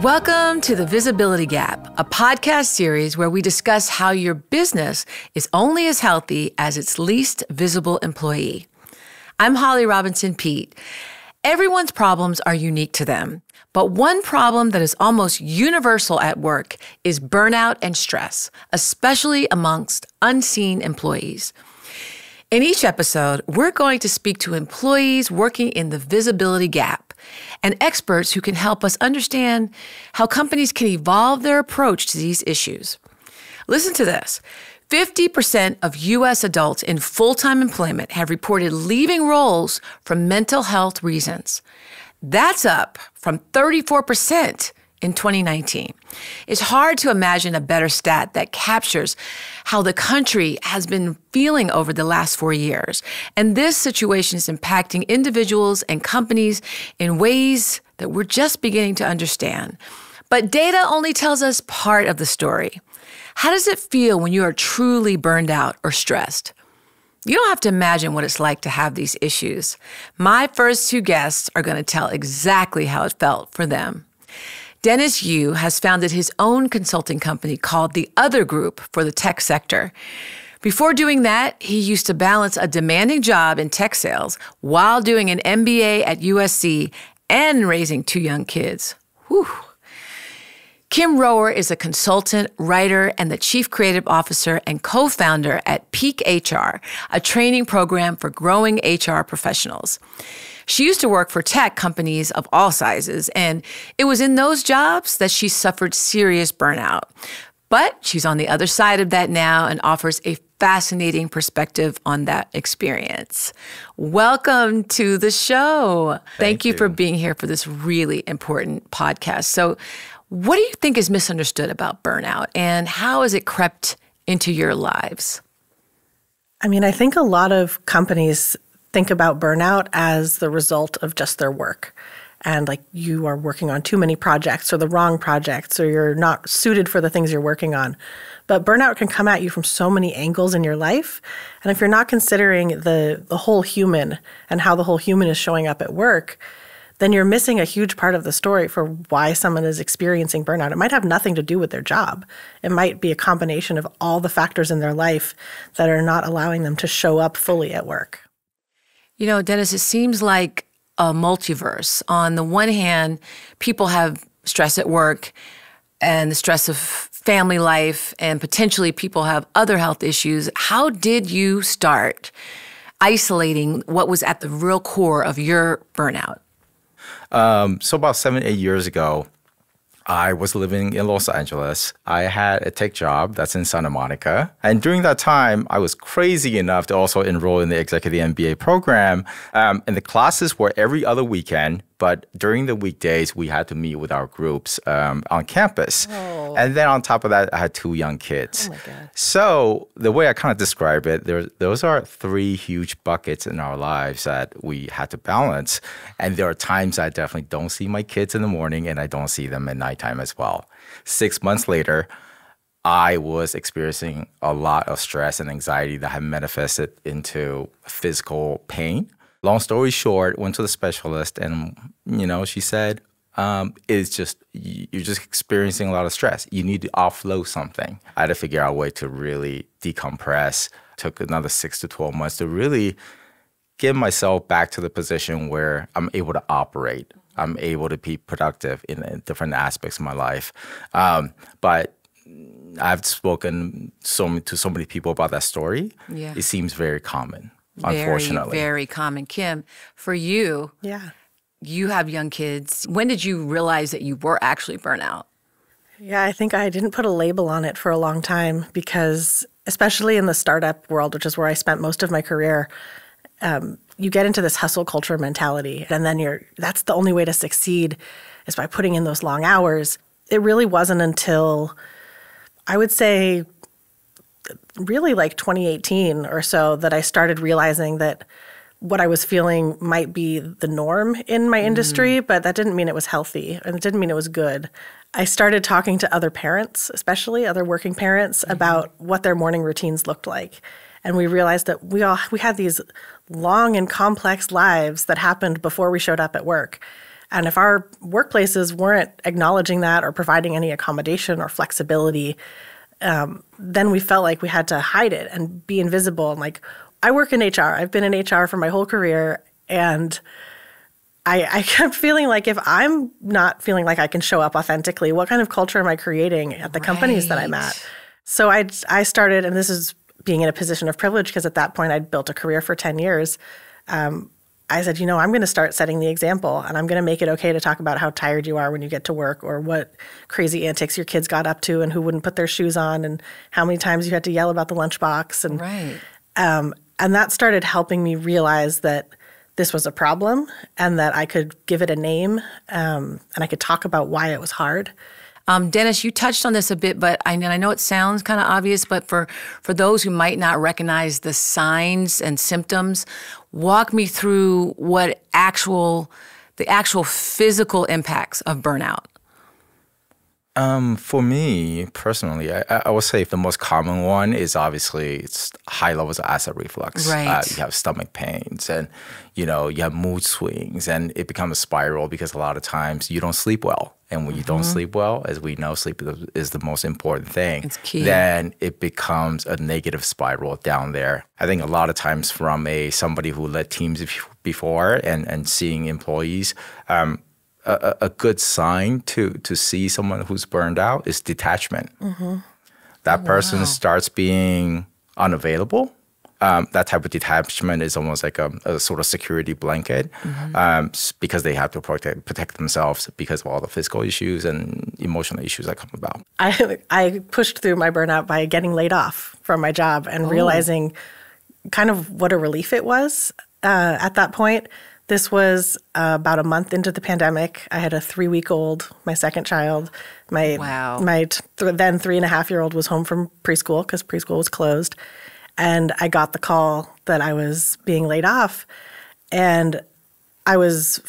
Welcome to The Visibility Gap, a podcast series where we discuss how your business is only as healthy as its least visible employee. I'm Holly Robinson Peete. Everyone's problems are unique to them, but one problem that is almost universal at work is burnout and stress, especially amongst unseen employees. In each episode, we're going to speak to employees working in the visibility gap and experts who can help us understand how companies can evolve their approach to these issues. Listen to this. 50% of U.S. adults in full-time employment have reported leaving roles for mental health reasons. That's up from 34% in 2019. It's hard to imagine a better stat that captures how the country has been feeling over the last 4 years. And this situation is impacting individuals and companies in ways that we're just beginning to understand. But data only tells us part of the story. How does it feel when you are truly burned out or stressed? You don't have to imagine what it's like to have these issues. My first two guests are going to tell exactly how it felt for them. Dennis Yu has founded his own consulting company called The Other Group for the tech sector. Before doing that, he used to balance a demanding job in tech sales while doing an MBA at USC and raising two young kids. Whew. Kim Rohrer is a consultant, writer, and the chief creative officer and co-founder at Peak HR, a training program for growing HR professionals. She used to work for tech companies of all sizes, and it was in those jobs that she suffered serious burnout. But she's on the other side of that now and offers a fascinating perspective on that experience. Welcome to the show. Thank you for being here for this really important podcast. So, what do you think is misunderstood about burnout, and how has it crept into your lives? I think a lot of companies think about burnout as the result of just their work. And like you are working on too many projects or the wrong projects, or you're not suited for the things you're working on. But burnout can come at you from so many angles in your life. And if you're not considering the whole human and how the whole human is showing up at work, then you're missing a huge part of the story for why someone is experiencing burnout. It might have nothing to do with their job. It might be a combination of all the factors in their life that are not allowing them to show up fully at work. You know, Dennis, it seems like a multiverse. On the one hand, people have stress at work and the stress of family life, and potentially people have other health issues. How did you start isolating what was at the real core of your burnout? So about 7-8 years ago, I was living in Los Angeles. I had a tech job that's in Santa Monica. And during that time, I was crazy enough to also enroll in the Executive MBA program. And the classes were every other weekend. But during the weekdays, we had to meet with our groups on campus. Oh. And then on top of that, I had two young kids. Oh, my God. So the way I kind of describe it, those are three huge buckets in our lives that we had to balance. And there are times I definitely don't see my kids in the morning, and I don't see them at nighttime as well. 6 months later, I was experiencing a lot of stress and anxiety that had manifested into physical pain. Long story short, went to the specialist, and she said, "It's just you're just experiencing a lot of stress. You need to offload something." I had to figure out a way to really decompress. Took another 6 to 12 months to really get myself back to the position where I'm able to operate. I'm able to be productive in different aspects of my life. But I've spoken to so many people about that story. Yeah. It seems very common. Unfortunately. Very, very common. Kim, for you, you have young kids. When did you realize that you were actually burnt out? Yeah, I think I didn't put a label on it for a long time because, especially in the startup world, which is where I spent most of my career, you get into this hustle culture mentality. And then that's the only way to succeed is by putting in those long hours. It really wasn't until, I would say, really like 2018 or so that I started realizing that what I was feeling might be the norm in my industry, but that didn't mean it was healthy and it didn't mean it was good. I started talking to other parents, especially other working parents, about what their morning routines looked like. And we realized that we had these long and complex lives that happened before we showed up at work. And if our workplaces weren't acknowledging that or providing any accommodation or flexibility, then we felt like we had to hide it and be invisible. And like, I work in HR. I've been in HR for my whole career, and I kept feeling like if I'm not feeling like I can show up authentically, what kind of culture am I creating at the companies that I'm at? So I started, and this is being in a position of privilege because at that point I'd built a career for 10 years. I said, I'm going to start setting the example, and I'm going to make it okay to talk about how tired you are when you get to work, or what crazy antics your kids got up to and who wouldn't put their shoes on, and how many times you had to yell about the lunchbox. And that started helping me realize that this was a problem and that I could give it a name, and I could talk about why it was hard. Dennis, you touched on this a bit, but I know it sounds kind of obvious, but for those who might not recognize the signs and symptoms, walk me through the actual physical impacts of burnout. For me personally, I would say the most common one is obviously it's high levels of acid reflux. Right. You have stomach pains, and you have mood swings, and it becomes a spiral because a lot of times you don't sleep well. And when you don't sleep well, as we know, sleep is the most important thing. It's key. Then it becomes a negative spiral down there. I think a lot of times from somebody who led teams before and seeing employees, a good sign to see someone who's burned out is detachment. That person starts being unavailable. That type of detachment is almost like a sort of security blanket because they have to protect themselves because of all the physical issues and emotional issues that come about. I pushed through my burnout by getting laid off from my job and realizing kind of what a relief it was at that point. This was about a month into the pandemic. I had a 3-week-old, my second child. My then 3.5-year-old was home from preschool because preschool was closed. And I got the call that I was being laid off. And I was,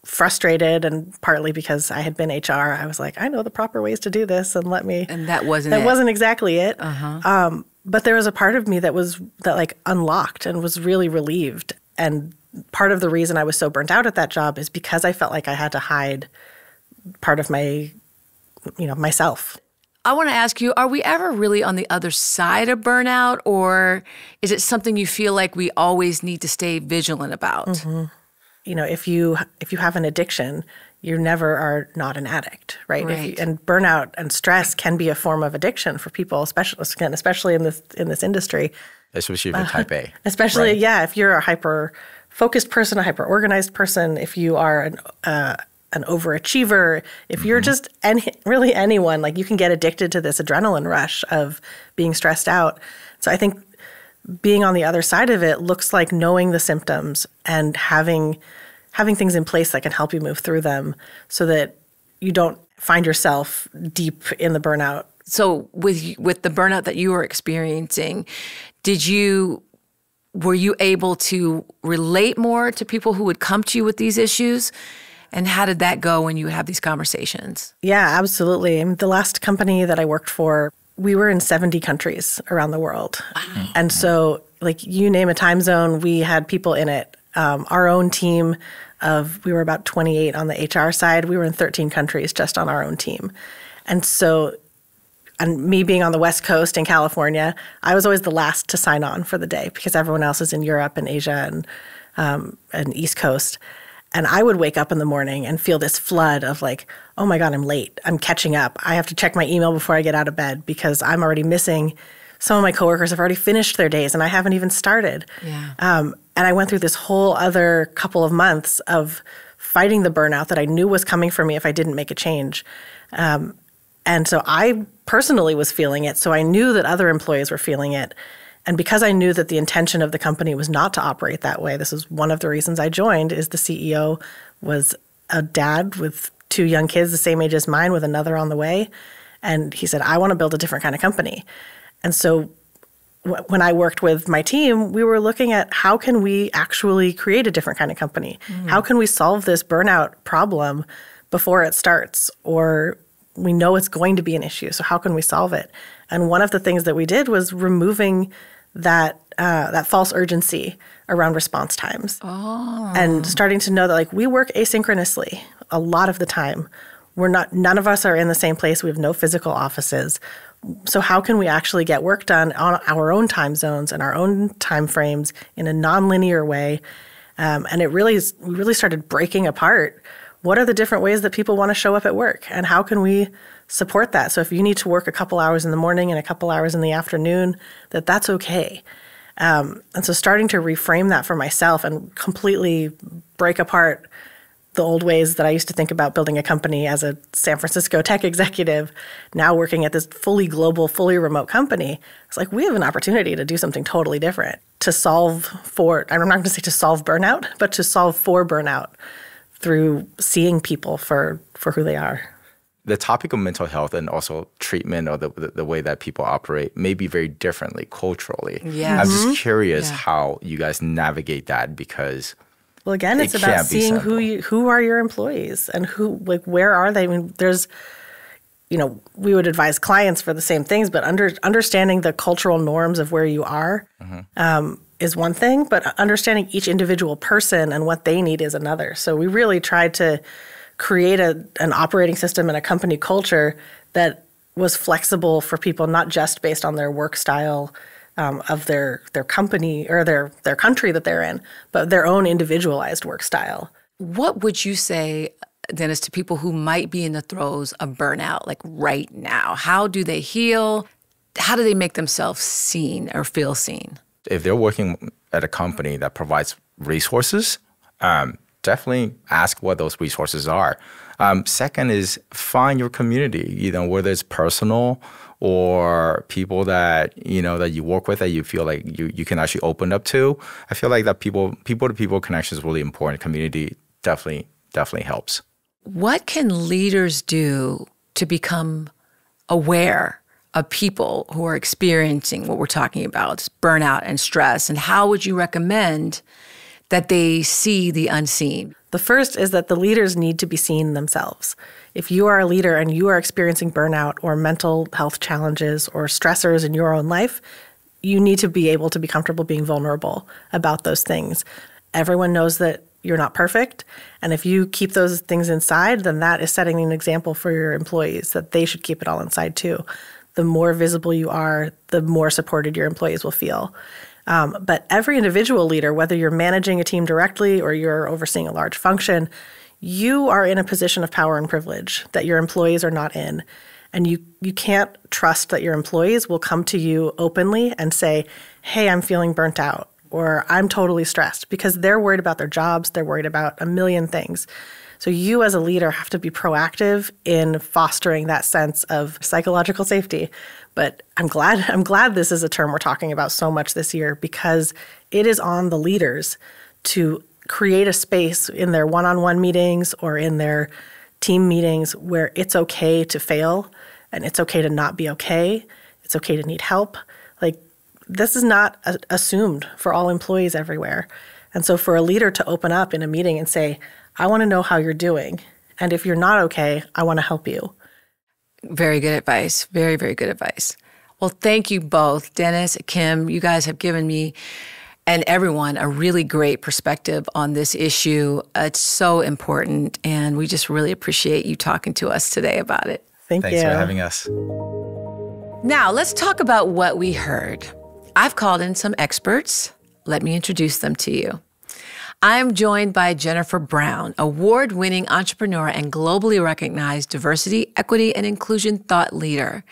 frustrated, and partly because I had been HR, I was like, I know the proper ways to do this, and let me. And that wasn't exactly it. But there was a part of me that unlocked and was really relieved. And part of the reason I was so burnt out at that job is because I felt like I had to hide part of my, myself. I want to ask you, are we ever really on the other side of burnout, or is it something you feel like we always need to stay vigilant about? If you have an addiction, you never are not an addict, right? And burnout and stress can be a form of addiction for people, especially in this industry. Especially if you're type A. Especially, if you're a hyper-focused person, a hyper-organized person, if you are an overachiever, if you're just really anyone, you can get addicted to this adrenaline rush of being stressed out. So I think being on the other side of it looks like knowing the symptoms and having things in place that can help you move through them so that you don't find yourself deep in the burnout. So with the burnout that you were experiencing, were you able to relate more to people who would come to you with these issues? And how did that go when you would have these conversations? Yeah, absolutely. The last company that I worked for, we were in 70 countries around the world. Wow. And so, you name a time zone, we had people in it. Our own team we were about 28 on the HR side. We were in 13 countries just on our own team. And so, and me being on the West Coast in California, I was always the last to sign on for the day because everyone else is in Europe and Asia and East Coast. And I would wake up in the morning and feel this flood of oh my God, I'm late. I'm catching up. I have to check my email before I get out of bed because I'm already missing. Some of my coworkers have already finished their days and I haven't even started. Yeah. And I went through this whole other couple of months of fighting the burnout that I knew was coming for me if I didn't make a change. And so I personally was feeling it. So I knew that other employees were feeling it. And because I knew that the intention of the company was not to operate that way, this is one of the reasons I joined, is the CEO was a dad with 2 young kids the same age as mine with another on the way. And he said, I want to build a different kind of company. And so when I worked with my team, we were looking at how can we actually create a different kind of company? How can we solve this burnout problem before it starts? Or we know it's going to be an issue, so how can we solve it? And one of the things that we did was removing that false urgency around response times. And starting to know that like we work asynchronously a lot of the time. None of us are in the same place. We have no physical offices. So how can we actually get work done on our own time zones and our own time frames in a nonlinear way? And we really started breaking apart what are the different ways that people want to show up at work and how can we support that? So if you need to work a couple hours in the morning and a couple hours in the afternoon, that's okay. And so starting to reframe that for myself and completely break apart the old ways that I used to think about building a company as a San Francisco tech executive, now working at this fully global, fully remote company, it's like we have an opportunity to do something totally different to solve for, I'm not going to say to solve burnout, but to solve for burnout through seeing people for who they are. The topic of mental health and also treatment or the way that people operate may be very differently culturally. Yes. I'm just curious how you guys navigate that because well, again, it's about seeing who are your employees and where are they? I mean, we would advise clients for the same things, but understanding the cultural norms of where you are is one thing, but understanding each individual person and what they need is another. So we really tried to create an operating system and a company culture that was flexible for people, not just based on their work style of their company or their country that they're in, but their own individualized work style. What would you say, Dennis, to people who might be in the throes of burnout, like right now? How do they heal? How do they make themselves seen or feel seen? If they're working at a company that provides resources, definitely ask what those resources are. Second is find your community, whether it's personal or people that, that you work with that you feel like you can actually open up to. I feel like that people-to-people connection is really important. Community definitely helps. What can leaders do to become aware of people who are experiencing what we're talking about, burnout and stress? And how would you recommend that they see the unseen? The first is that the leaders need to be seen themselves. If you are a leader and you are experiencing burnout or mental health challenges or stressors in your own life, you need to be able to be comfortable being vulnerable about those things. Everyone knows that you're not perfect. And if you keep those things inside, then that is setting an example for your employees that they should keep it all inside too. The more visible you are, the more supported your employees will feel. But every individual leader, whether you're managing a team directly or you're overseeing a large function, you are in a position of power and privilege that your employees are not in. And you can't trust that your employees will come to you openly and say, hey, I'm feeling burnt out, or I'm totally stressed, because they're worried about their jobs, they're worried about a million things. So you as a leader have to be proactive in fostering that sense of psychological safety. But I'm glad this is a term we're talking about so much this year, because it is on the leaders to create a space in their one-on-one meetings or in their team meetings where it's okay to fail and it's okay to not be okay. It's okay to need help. Like, this is not assumed for all employees everywhere. And so for a leader to open up in a meeting and say, I want to know how you're doing, and if you're not okay, I want to help you. Very good advice. Very, very good advice. Well, thank you both. Dennis, Kim, you guys have given me and everyone a really great perspective on this issue. It's so important, and we just really appreciate you talking to us today about it. Thanks for having us. Now, let's talk about what we heard. I've called in some experts. Let me introduce them to you. I'm joined by Jennifer Brown, award-winning entrepreneur and globally recognized diversity, equity, and inclusion thought leader.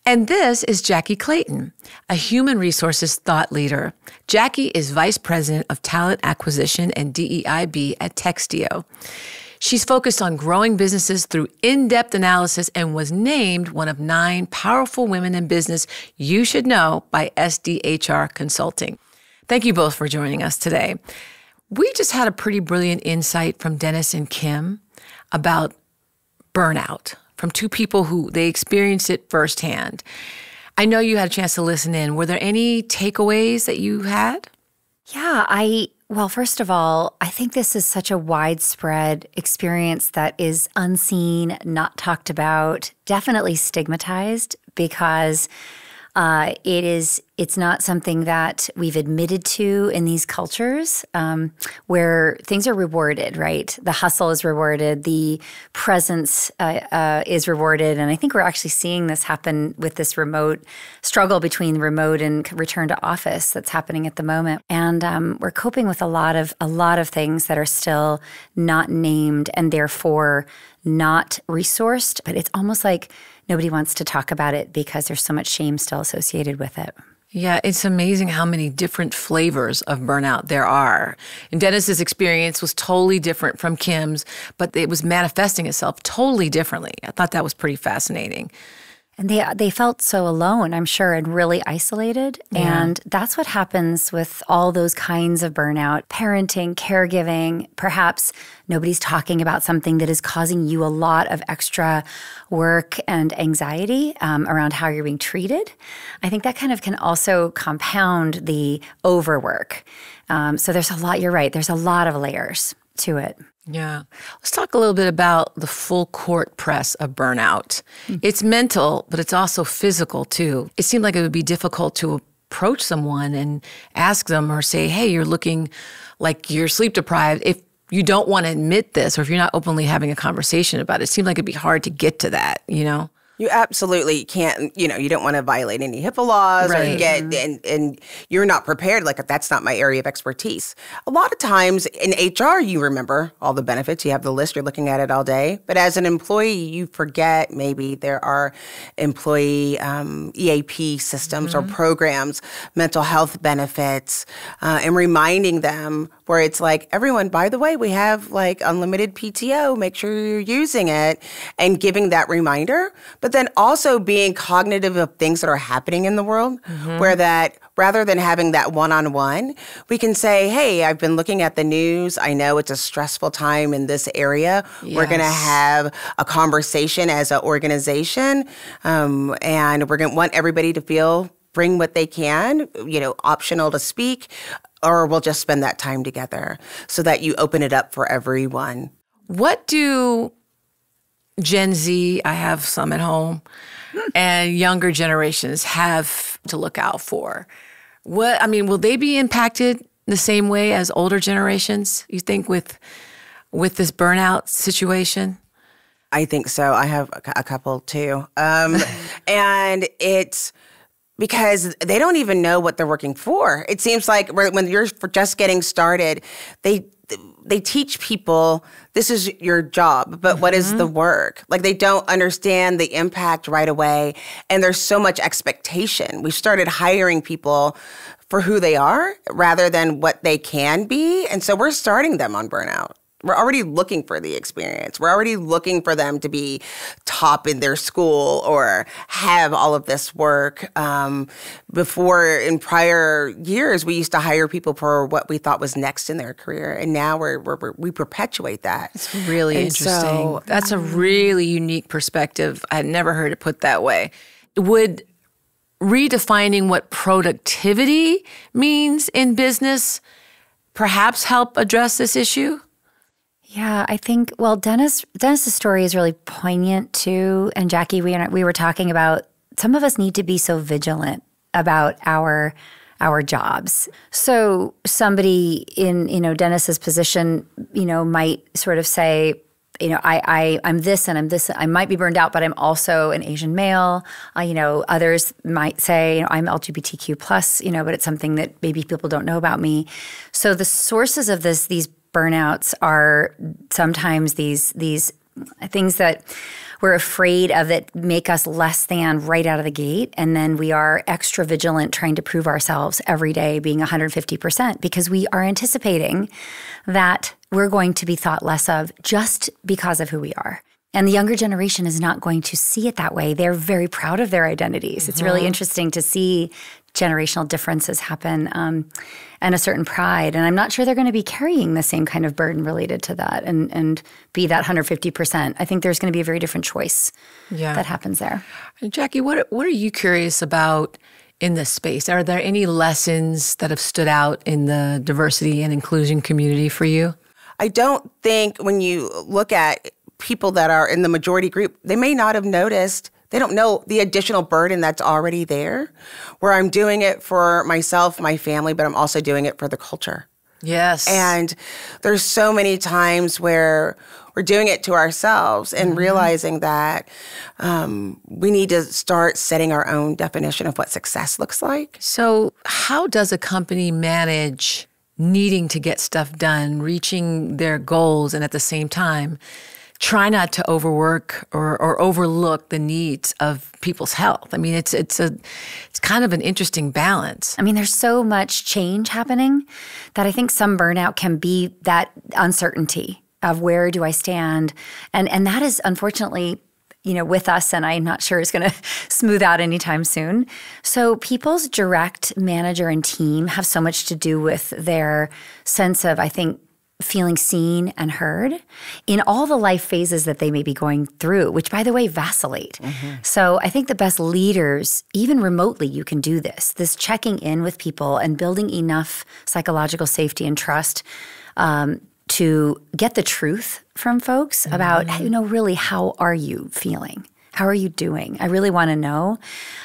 And this is Jackye Clayton, a human resources thought leader. Jackye is Vice President of Talent Acquisition and DEIB at Textio. She's focused on growing businesses through in-depth analysis and was named one of 9 powerful women in business you should know by SDHR Consulting. Thank you both for joining us today. We just had a pretty brilliant insight from Dennis and Kim about burnout from 2 people who they experienced it firsthand. I know you had a chance to listen in. Were there any takeaways that you had? Yeah, well, first of all, I think this is such a widespread experience that is unseen, not talked about, definitely stigmatized, because it is It's not something that we've admitted to in these cultures where things are rewarded, right? The hustle is rewarded, the presence is rewarded. And I think we're actually seeing this happen with this remote struggle between remote and return to office that's happening at the moment. And we're coping with a lot of things that are still not named and therefore not resourced. But it's almost like nobody wants to talk about it because there's so much shame still associated with it. Yeah, it's amazing how many different flavors of burnout there are. And Dennis's experience was totally different from Kim's, but it was manifesting itself totally differently. I thought that was pretty fascinating. And they felt so alone, I'm sure, and really isolated. Yeah. And that's what happens with all those kinds of burnout. Parenting, caregiving, perhaps nobody's talking about something that is causing you a lot of extra work and anxiety around how you're being treated. I think that kind of can also compound the overwork. So there's a lot, you're right, there's a lot of layers to it. Yeah. Let's talk a little bit about the full court press of burnout. It's mental, but it's also physical too. It seemed like it would be difficult to approach someone and ask them or say, hey, you're looking like you're sleep deprived. If you don't want to admit this or if you're not openly having a conversation about it, it seemed like it'd be hard to get to that, you know? You absolutely can't, you don't want to violate any HIPAA laws right. or get, and you're not prepared. Like, that's not my area of expertise. A lot of times in HR, you remember all the benefits. You have the list, you're looking at it all day. But as an employee, you forget maybe there are employee EAP systems or programs, mental health benefits, and reminding them where it's like, everyone, by the way, we have like unlimited PTO, make sure you're using it, and giving that reminder. But then also being cognitive of things that are happening in the world, where that rather than having that one-on-one, we can say, hey, I've been looking at the news. I know it's a stressful time in this area. Yes. We're going to have a conversation as an organization, and we're going to want everybody to bring what they can, optional to speak, or we'll just spend that time together so that you open it up for everyone. What do Gen Z, I have some at home, and younger generations have to look out for? Will they be impacted the same way as older generations, you think, with this burnout situation? I think so. I have a couple too. And it's because they don't even know what they're working for. It seems like when you're just getting started, they teach people this is your job, but what is the work? Like, they don't understand the impact right away. And there's so much expectation. We've started hiring people for who they are rather than what they can be. And so we're starting them on burnout. We're already looking for the experience. We're already looking for them to be top in their school or have all of this work. Before, in prior years, we used to hire people for what we thought was next in their career. And now we perpetuate that. It's really interesting. That's a really unique perspective. I had never heard it put that way. Would redefining what productivity means in business perhaps help address this issue? Yeah, I think, Dennis's story is really poignant too. And Jackye, we were talking about some of us need to be so vigilant about our jobs. So somebody in, Dennis's position, might sort of say, I'm this and I'm this. I might be burned out, but I'm also an Asian male. Others might say, I'm LGBTQ plus, but it's something that maybe people don't know about me. So the sources of these burnouts are sometimes these things that we're afraid of that make us less than right out of the gate. And then we are extra vigilant trying to prove ourselves every day being 150% because we are anticipating that we're going to be thought less of just because of who we are. And the younger generation is not going to see it that way. They're very proud of their identities. It's really interesting to see generational differences happen and a certain pride. And I'm not sure they're going to be carrying the same kind of burden related to that and be that 150%. I think there's going to be a very different choice that happens there. Jackye, what are you curious about in this space? Are there any lessons that have stood out in the diversity and inclusion community for you? I don't think when you look at people that are in the majority group, they may not have noticed They don't know the additional burden that's already there, where I'm doing it for myself, my family, but I'm also doing it for the culture. Yes. And there's so many times where we're doing it to ourselves and realizing that we need to start setting our own definition of what success looks like. So how does a company manage needing to get stuff done, reaching their goals, and at the same time, try not to overwork or overlook the needs of people's health? I mean, it's kind of an interesting balance. I mean, there's so much change happening that I think some burnout can be that uncertainty of where do I stand? And that is unfortunately, with us, and I'm not sure it's going to smooth out anytime soon. So people's direct manager and team have so much to do with their sense of, I think, feeling seen and heard in all the life phases that they may be going through, which, by the way, vacillate. So I think the best leaders, even remotely, you can do this checking in with people and building enough psychological safety and trust to get the truth from folks about, really, how are you feeling? How are you doing? I really want to know.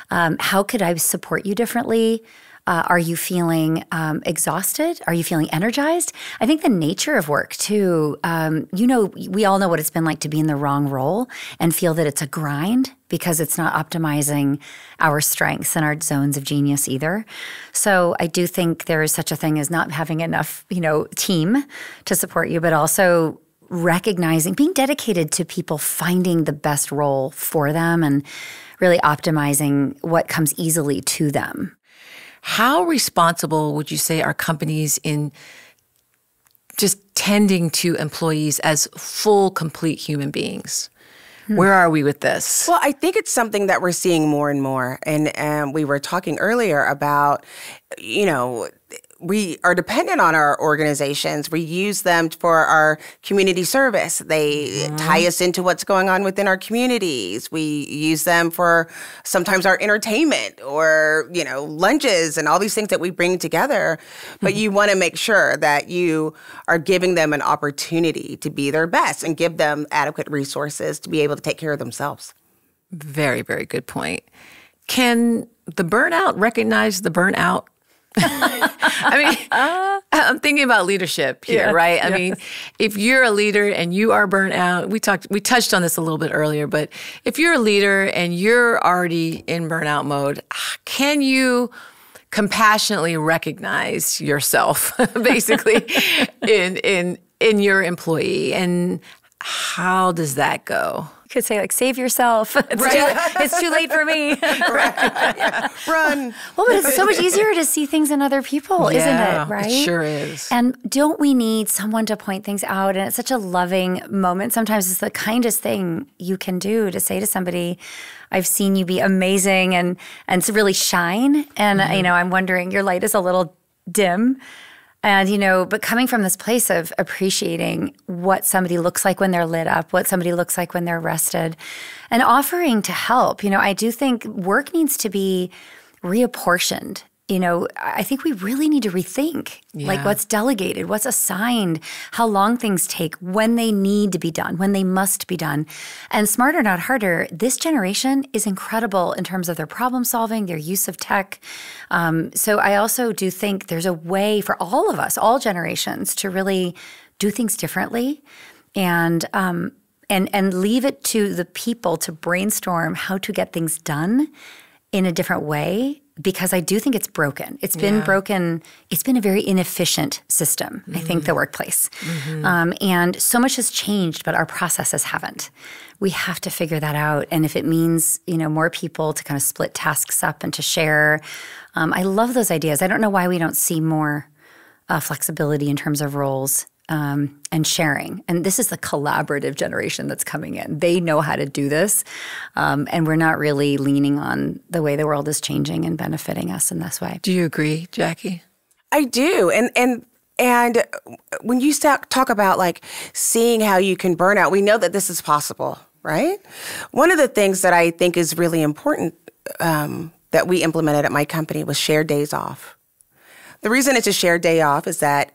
How could I support you differently? Are you feeling exhausted? Are you feeling energized? I think the nature of work, too, we all know what it's been like to be in the wrong role and feel that it's a grind because it's not optimizing our strengths and our zones of genius either. So I do think there is such a thing as not having enough, team to support you, but also recognizing, being dedicated to people finding the best role for them and really optimizing what comes easily to them. How responsible would you say are companies in just tending to employees as full, complete human beings? Where are we with this? Well, I think it's something that we're seeing more and more. And we were talking earlier about, we are dependent on our organizations. We use them for our community service. They tie us into what's going on within our communities. We use them for sometimes our entertainment or, lunches and all these things that we bring together. But you want to make sure that you are giving them an opportunity to be their best and give them adequate resources to be able to take care of themselves. Very, very good point. Can the burnout recognize the burnout? I mean, I'm thinking about leadership here, right? I mean, if you're a leader and you are burnt out, we touched on this a little bit earlier, but if you're a leader and you're already in burnout mode, can you compassionately recognize yourself, basically, in your employee? And how does that go? Could say, save yourself. It's too late for me. Run. Well, but it's so much easier to see things in other people, isn't it? Right? It sure is. And don't we need someone to point things out? And it's such a loving moment. Sometimes it's the kindest thing you can do to say to somebody, I've seen you be amazing and to really shine. And, I'm wondering, your light is a little dim. And, but coming from this place of appreciating what somebody looks like when they're lit up, what somebody looks like when they're rested, and offering to help. I do think work needs to be reapportioned. I think we really need to rethink what's delegated, what's assigned, how long things take, when they need to be done, when they must be done. And smarter, not harder, this generation is incredible in terms of their problem solving, their use of tech. So I also do think there's a way for all of us, all generations, to really do things differently and leave it to the people to brainstorm how to get things done in a different way. Because I do think it's broken. It's been broken. It's been a very inefficient system, I think, the workplace. And so much has changed, but our processes haven't. We have to figure that out. And if it means, more people to kind of split tasks up and to share, I love those ideas. I don't know why we don't see more flexibility in terms of roles and sharing. And this is the collaborative generation that's coming in. They know how to do this. And we're not really leaning on the way the world is changing and benefiting us in this way. Do you agree, Jackye? I do. And when you talk about seeing how you can burn out, we know that this is possible, right? One of the things that I think is really important that we implemented at my company was shared days off. The reason it's a shared day off is that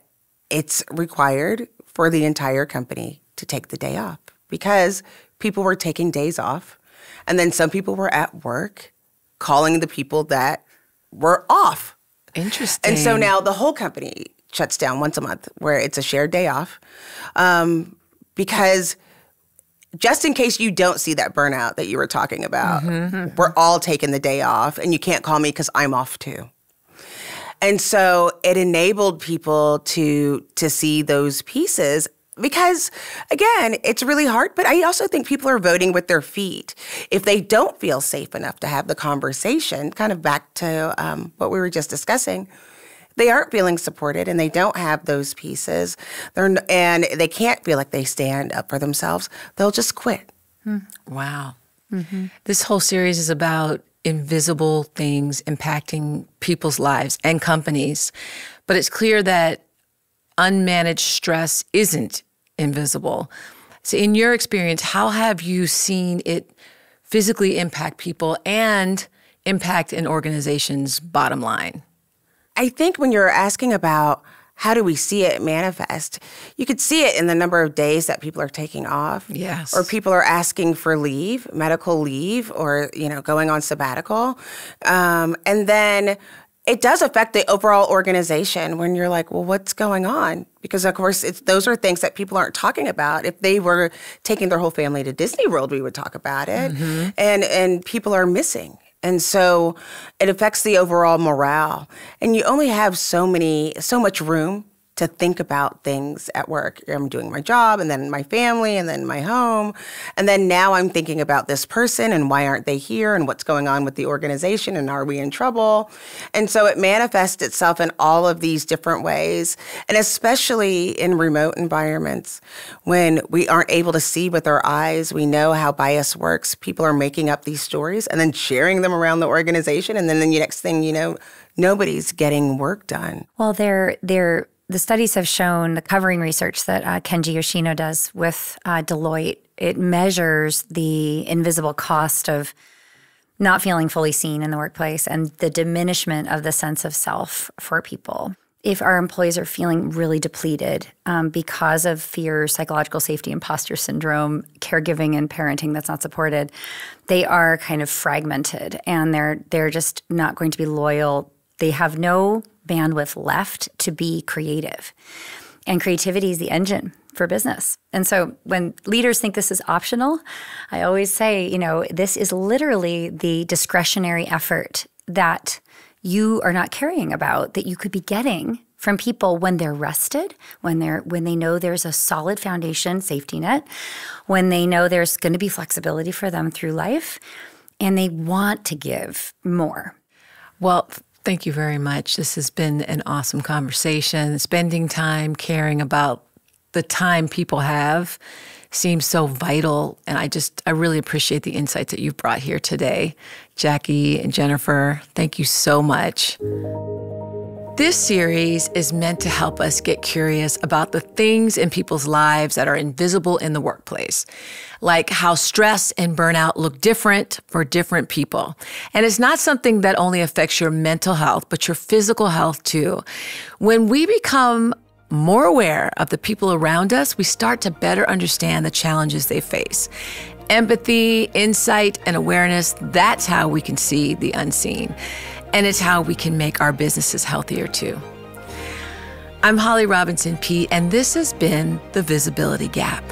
it's required for the entire company to take the day off because people were taking days off And then some people were at work calling the people that were off. Interesting. And so now the whole company shuts down once a month, where it's a shared day off, because just in case you don't see that burnout that you were talking about, we're all taking the day off, and you can't call me because I'm off too. And so it enabled people to see those pieces because, again, it's really hard. But I also think people are voting with their feet. If they don't feel safe enough to have the conversation, kind of back to what we were just discussing, they aren't feeling supported and they don't have those pieces, and they can't feel like they stand up for themselves, they'll just quit. Wow. This whole series is about invisible things impacting people's lives and companies. But it's clear that unmanaged stress isn't invisible. So in your experience, how have you seen it physically impact people and impact an organization's bottom line? I think when you're asking about how do we see it manifest, you could see it in the number of days that people are taking off. Yes. Or people are asking for leave, medical leave, or, going on sabbatical. And then it does affect the overall organization when you're like, well, what's going on? Because, of course, those are things that people aren't talking about. If they were taking their whole family to Disney World, we would talk about it. And people are missing. And so it affects the overall morale. And you only have so much room to think about things at work. I'm doing my job, and then my family, and then my home. And then now I'm thinking about this person, and why aren't they here, and what's going on with the organization, and are we in trouble? And so it manifests itself in all of these different ways, and especially in remote environments when we aren't able to see with our eyes. We know how bias works. People are making up these stories and then sharing them around the organization, and then the next thing you know, nobody's getting work done. Well, the studies have shown, the covering research that Kenji Yoshino does with Deloitte, it measures the invisible cost of not feeling fully seen in the workplace and the diminishment of the sense of self for people. If our employees are feeling really depleted because of fear, psychological safety, imposter syndrome, caregiving and parenting that's not supported, they are kind of fragmented and they're just not going to be loyal. They have no bandwidth left to be creative. And creativity is the engine for business. And so when leaders think this is optional, I always say, this is literally the discretionary effort that you are not caring about, that you could be getting from people when they're rested, when they know there's a solid foundation, safety net, when they know there's going to be flexibility for them through life, and they want to give more. Well, thank you very much. This has been an awesome conversation. Spending time caring about the time people have seems so vital. And I really appreciate the insights that you've brought here today. Jackye and Jennifer, thank you so much. This series is meant to help us get curious about the things in people's lives that are invisible in the workplace, like how stress and burnout look different for different people. And it's not something that only affects your mental health, but your physical health too. When we become more aware of the people around us, we start to better understand the challenges they face. Empathy, insight, and awareness, that's how we can see the unseen. And it's how we can make our businesses healthier too. I'm Holly Robinson Peete, and this has been The Visibility Gap.